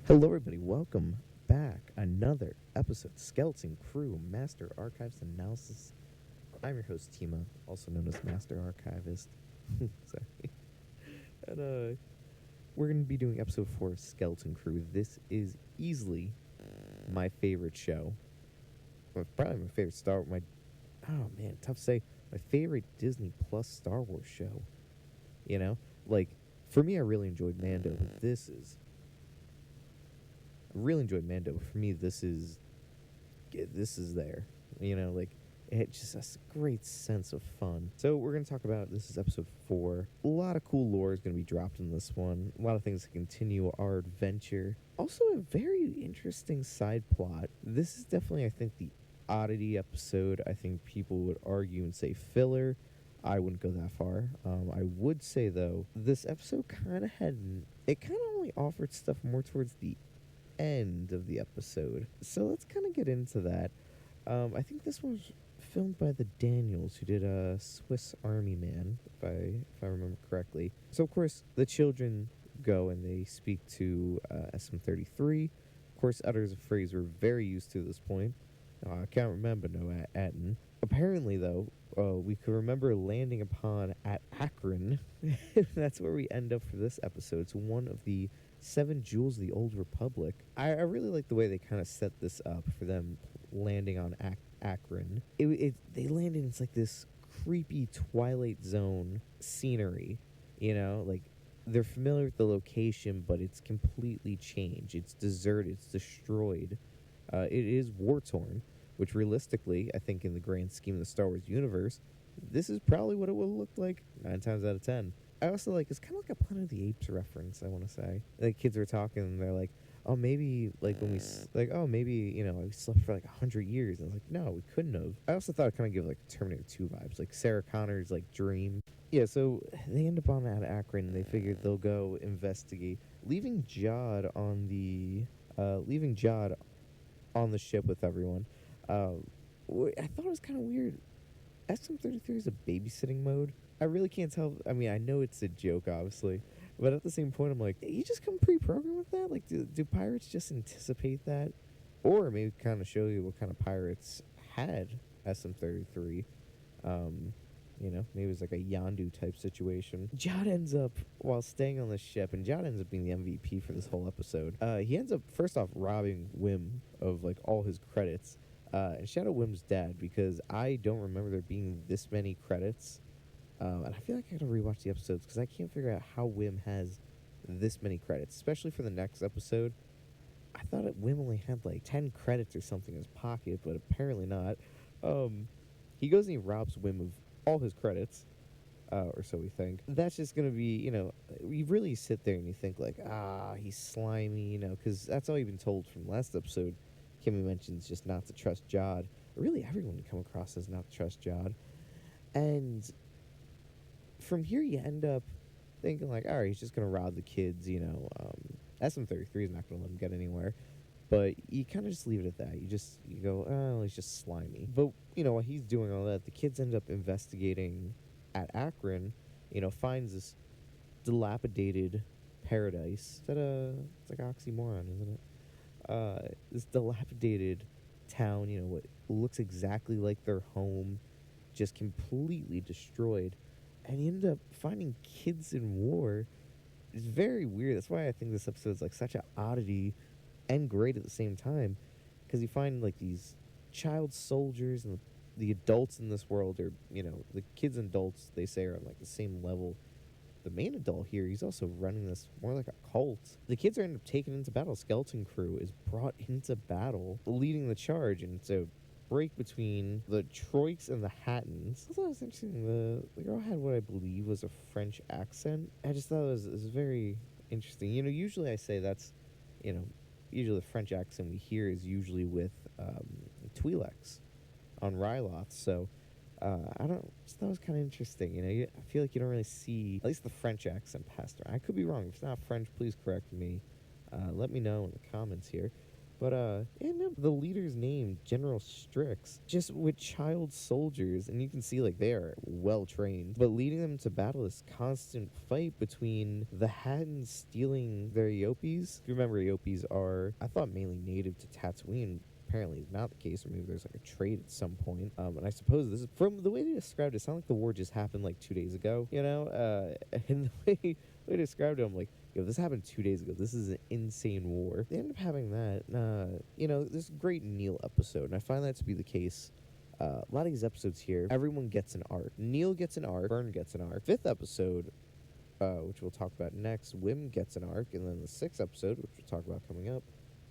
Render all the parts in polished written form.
Hello, everybody. Welcome back. Another episode, Skeleton Crew, Master Archives Analysis. I'm your host, Tima, also known as Master Archivist. Sorry. And we're going to be doing episode 4 of Skeleton Crew. This is easily my favorite show. Well, probably my favorite tough to say. My favorite Disney Plus Star Wars show. You know? Like, for me, I really enjoyed Mando, but I really enjoyed Mando, but for me, this is there. You know, like, it just has a great sense of fun. So we're going to talk about, this is episode 4. A lot of cool lore is going to be dropped in this one. A lot of things to continue our adventure. Also, a very interesting side plot. This is definitely, I think, the oddity episode. I think people would argue and say filler. I wouldn't go that far. I would say, though, this episode kind of only offered stuff more towards the end of the episode. So let's kind of get into that. I think this was filmed by the Daniels, who did a Swiss Army Man, if I remember correctly. So of course the children go and they speak to SM-33. Of course, utters a phrase we're very used to at this point. I can't remember no Atten. Apparently, though, we could remember landing upon at Akron. That's where we end up for this episode. It's one of the 7 Jewels of the Old Republic. I really like the way they kind of set this up for them landing on Akron. They land in, it's like this creepy Twilight Zone scenery, you know? Like, they're familiar with the location, but it's completely changed. It's deserted. It's destroyed. It is war-torn, which realistically, I think in the grand scheme of the Star Wars universe, this is probably what it would have looked like 9 times out of 10. I also it's kind of like a Planet of the Apes reference, I want to say. Like, kids were talking, and they're like, oh, maybe, like, when we, maybe, we slept for, 100 years. And I was like, no, we couldn't have. I also thought it kind of gave, Terminator 2 vibes, like Sarah Connor's, dream. Yeah, so they end up on that Akron, and they figured they'll go investigate, leaving Jod on the ship with everyone. I thought it was kind of weird. SM-33 is a babysitting mode. I really can't tell. I mean, I know it's a joke, obviously, but at the same point, I'm like, you just come pre-programmed with that? Like, do pirates just anticipate that? Or maybe kind of show you what kind of pirates had SM-33. Maybe it was like a Yondu type situation. Jod ends up, while staying on the ship, and Jod ends up being the MVP for this whole episode. He ends up, first off, robbing Wim of, all his credits. And shout out Wim's dad, because I don't remember there being this many credits. And I feel like I gotta rewatch the episodes, because I can't figure out how Wim has this many credits, especially for the next episode. I thought Wim only had 10 credits or something in his pocket, but apparently not. He goes and he robs Wim of all his credits, or so we think. That's just gonna be, you really sit there and you think he's slimy, because that's all you've been told from last episode. Kimmy mentions just not to trust Jod. Really, everyone you come across says not to trust Jod. And from here, you end up thinking, all right, he's just going to rob the kids, SM-33 is not going to let him get anywhere. But you kind of just leave it at that. You go, oh, he's just slimy. But, while he's doing all that, the kids end up investigating at Akron, finds this dilapidated paradise. It's like oxymoron, isn't it? This dilapidated town, what looks exactly like their home, just completely destroyed. And you end up finding kids in war. It's very weird. That's why I think this episode is such an oddity and great at the same time. Because you find these child soldiers, and the adults in this world are, the kids and adults, they say, are on the same level. The main adult here, he's also running this more like a cult. The kids are end up taken into battle. Skeleton Crew is brought into battle, leading the charge, and it's a break between the Troiks and the Hattons. I thought it was interesting. The girl had what I believe was a French accent. I just thought it was very interesting. Usually I say that's, usually the French accent we hear is usually with Twi'leks on Ryloth. So I just thought it was kind of interesting. I feel like you don't really see, at least the French accent passed around. I could be wrong. If it's not French, please correct me. Let me know in the comments here. But and the leader's name, General Strix, just with child soldiers, and you can see like they are well trained, but leading them to battle this constant fight between the Hattons stealing their Eopes. If you remember, Eopes are, I thought, mainly native to Tatooine. Apparently is not the case, or maybe there's like a trade at some point. And I suppose this is, from the way they described it, it sounded like the war just happened like 2 days ago, you know? And the way they described it, I'm like, yo, this happened 2 days ago. This is an insane war. They end up having that, you know, this great Neil episode, and I find that to be the case. A lot of these episodes here, everyone gets an arc. Neil gets an arc, Vern gets an arc. Fifth episode, which we'll talk about next, Wim gets an arc, and then the sixth episode, which we'll talk about coming up,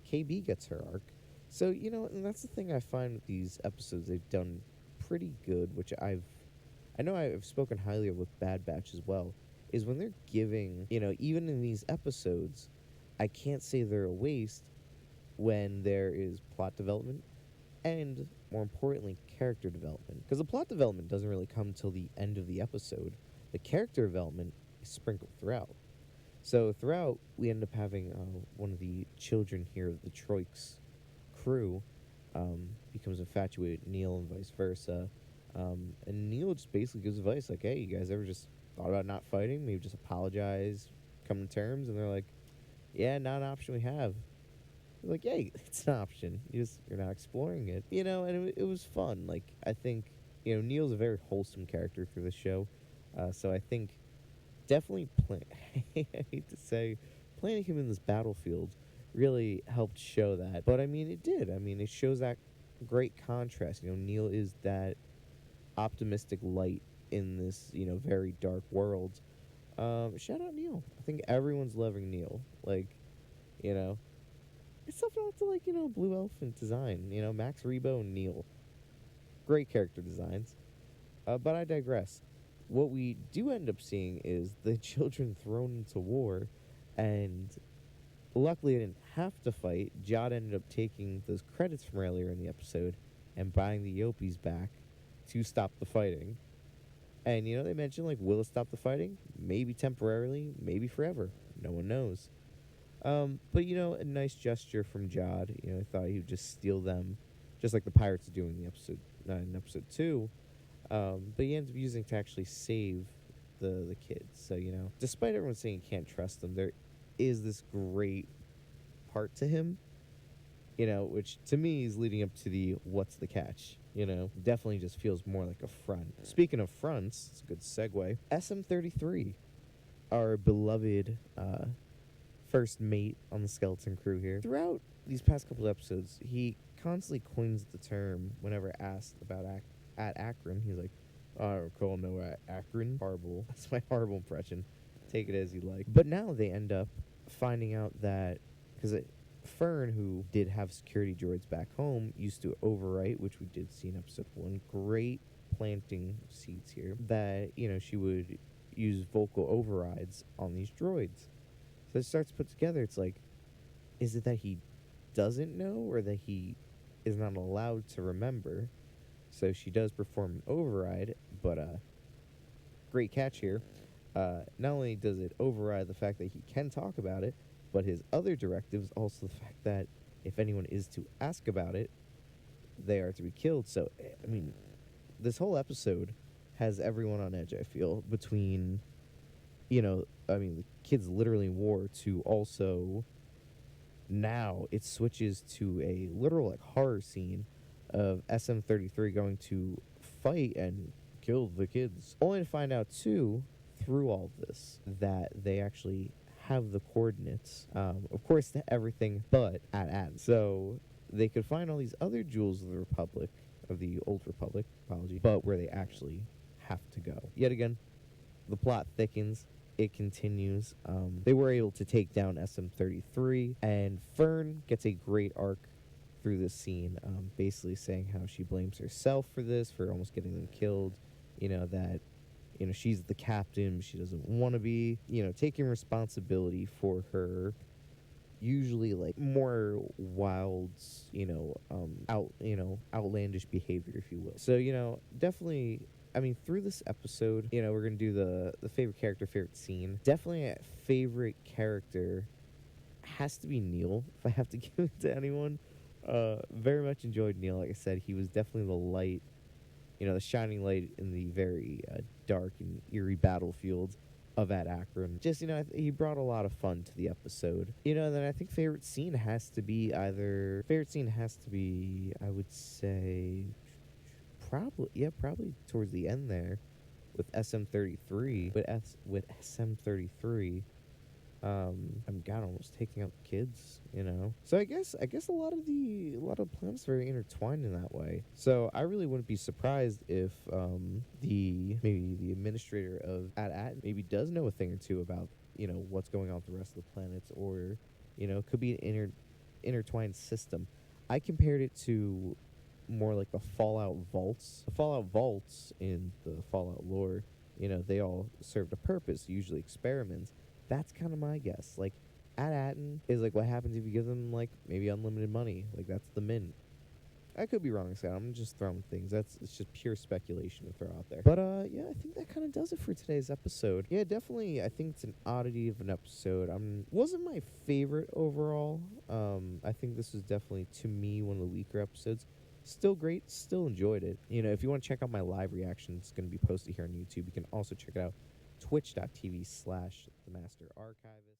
KB gets her arc. So, you know, and that's the thing I find with these episodes, they've done pretty good, which I know I've spoken highly of with Bad Batch as well, is when they're giving, you know, even in these episodes, I can't say they're a waste when there is plot development and, more importantly, character development. Because the plot development doesn't really come till the end of the episode. The character development is sprinkled throughout. So throughout, we end up having one of the children here of the Troik's crew becomes infatuated with Neil and vice versa. And Neil just basically gives advice like, hey, you guys ever just thought about not fighting? Maybe just apologize, come to terms? And they're like, yeah, not an option we have. Like, hey, it's an option. You're not exploring it. You know, and it was fun. Like, I think, you know, Neil's a very wholesome character through the show. So I think definitely, I hate to say, planting him in this battlefield really helped show that. But, I mean, it did. I mean, it shows that great contrast. You know, Neil is that optimistic light in this, you know, very dark world. Shout out Neil. I think everyone's loving Neil. Like, you know, it's something to, like, you know, Blue Elephant design. You know, Max Rebo and Neil. Great character designs. But I digress. What we do end up seeing is the children thrown into war, and luckily I didn't have to fight. Jod ended up taking those credits from earlier in the episode and buying the Eopes back to stop the fighting. And, you know, they mentioned, like, will it stop the fighting? Maybe temporarily, maybe forever. No one knows. But, you know, a nice gesture from Jod. You know, I thought he would just steal them, just like the pirates are doing in episode 2. But he ends up using to actually save the kids. So, you know, despite everyone saying you can't trust them, there is this great part to him, you know, which to me is leading up to the what's the catch, you know. Definitely just feels more like a front. Speaking of fronts, it's a good segue. SM-33, our beloved first mate on the skeleton crew here. Throughout these past couple episodes, he constantly coins the term whenever asked about at Akron. He's like, I don't recall no Akron. Horrible. That's my horrible impression. Take it as you like. But now they end up finding out that, because Fern, who did have security droids back home, used to overwrite, which we did see in episode 1. Great planting seeds here. That, you know, she would use vocal overrides on these droids. So it starts to put together, it's like, is it that he doesn't know, or that he is not allowed to remember? So she does perform an override, but great catch here. Not only does it override the fact that he can talk about it, but his other directive is also the fact that if anyone is to ask about it, they are to be killed. So, I mean, this whole episode has everyone on edge, I feel, between, you know, I mean, the kids literally in war to also now it switches to a literal, like, horror scene of SM-33 going to fight and kill the kids. Only to find out, too, through all this, that they actually have the coordinates, of course, to everything but at Ad. So they could find all these other jewels of the Republic, of the Old Republic, but where they actually have to go. Yet again, the plot thickens. It continues. They were able to take down SM-33, and Fern gets a great arc through this scene, basically saying how she blames herself for this, for almost getting them killed, you know, that, you know, she's the captain, she doesn't want to be, you know, taking responsibility for her usually, like, more wild, outlandish behavior, if you will. So, you know, definitely, I mean, through this episode, you know, we're going to do the favorite character, favorite scene. Definitely a favorite character has to be Neil if I have to give it to anyone. Very much enjoyed Neil. Like I said, he was definitely the light, the shining light in the very dark and eerie battlefield of Ad Akron. Just, he brought a lot of fun to the episode. And then I think favorite scene has to be, I would say, probably towards the end there with SM33. With SM33. I'm God almost taking out the kids. So I guess a lot of planets are very intertwined in that way. So I really wouldn't be surprised if maybe the administrator of At maybe does know a thing or two about what's going on with the rest of the planets, or could be an intertwined system. I compared it to more like the Fallout vaults. The Fallout vaults in the Fallout lore, they all served a purpose, usually experiments. That's kind of my guess. Like, At-Atten is like what happens if you give them, like, maybe unlimited money. Like, that's the mint. I could be wrong, Scott. I'm just throwing things. It's just pure speculation to throw out there. But, yeah, I think that kind of does it for today's episode. Yeah, definitely, I think it's an oddity of an episode. Wasn't my favorite overall. I think this was definitely, to me, one of the weaker episodes. Still great. Still enjoyed it. If you want to check out my live reaction, it's going to be posted here on YouTube. You can also check it out twitch.tv/themasterarchivist.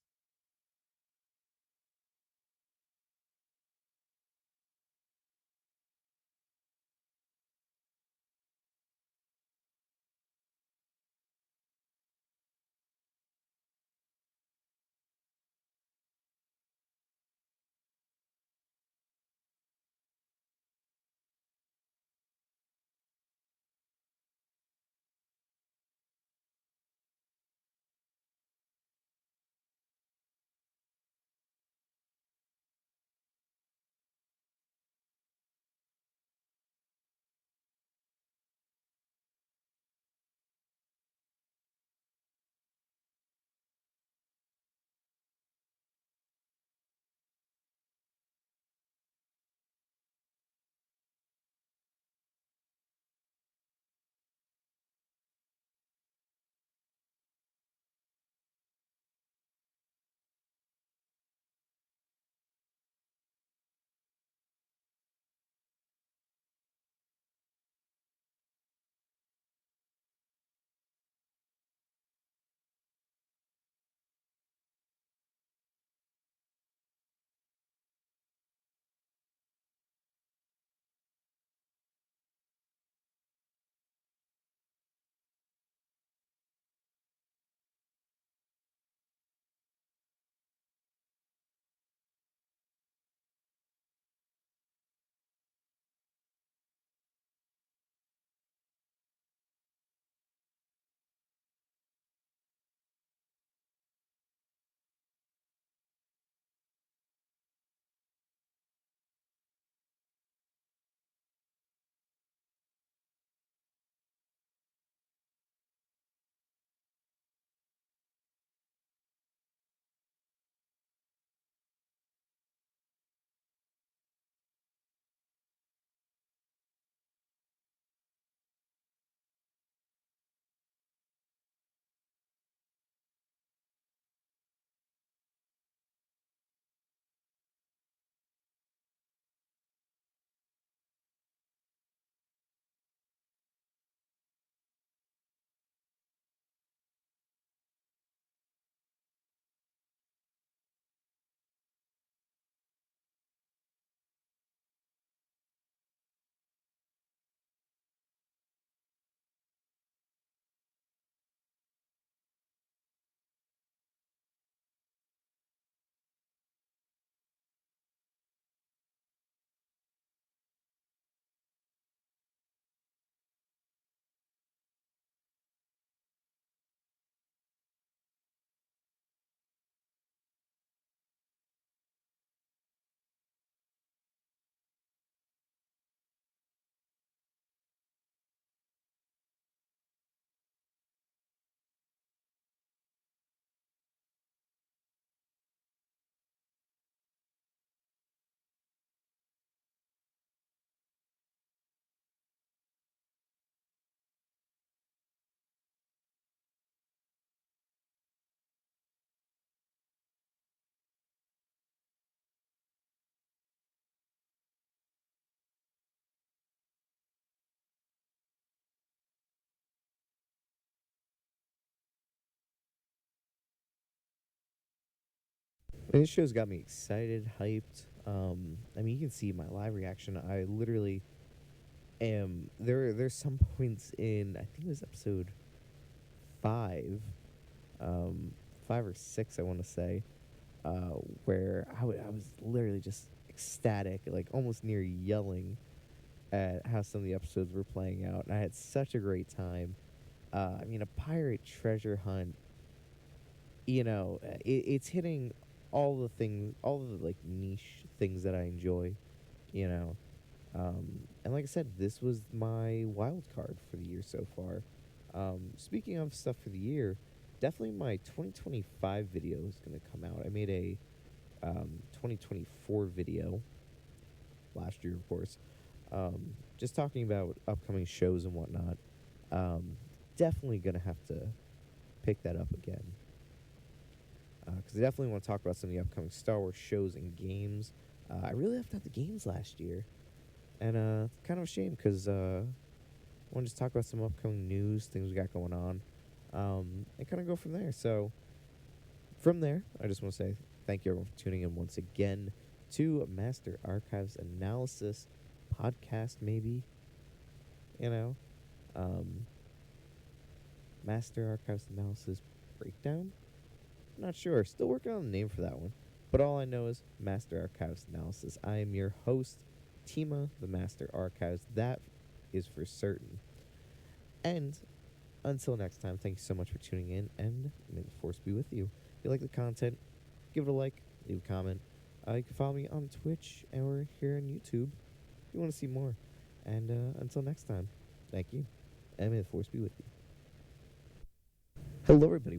And this show's got me excited, hyped. I mean, you can see my live reaction. I literally am there. There's some points in I think it was episode 5, 5 or 6, I want to say, where I was literally just ecstatic, like almost near yelling at how some of the episodes were playing out, and I had such a great time. I mean, a pirate treasure hunt. It's hitting all the things, all the like niche things that I enjoy. You know, and like I said, this was my wild card for the year so far. Speaking of stuff for the year, definitely my 2025 video is going to come out. I made a 2024 video last year, of course, just talking about upcoming shows and whatnot. Definitely going to have to pick that up again. Because I definitely want to talk about some of the upcoming Star Wars shows and games. I really left out the games last year. And it's kind of a shame because I want to just talk about some upcoming news, things we got going on, and kind of go from there. So, from there, I just want to say thank you everyone for tuning in once again to Master Archives Analysis podcast, maybe. You know, Master Archives Analysis Breakdown? I'm not sure. Still working on the name for that one. But all I know is Master Archives Analysis. I am your host, Tima, the Master Archives. That is for certain. And until next time, thank you so much for tuning in, and may the Force be with you. If you like the content, give it a like, leave a comment. You can follow me on Twitch or here on YouTube if you want to see more. And until next time, thank you, and may the Force be with you. Hello, everybody.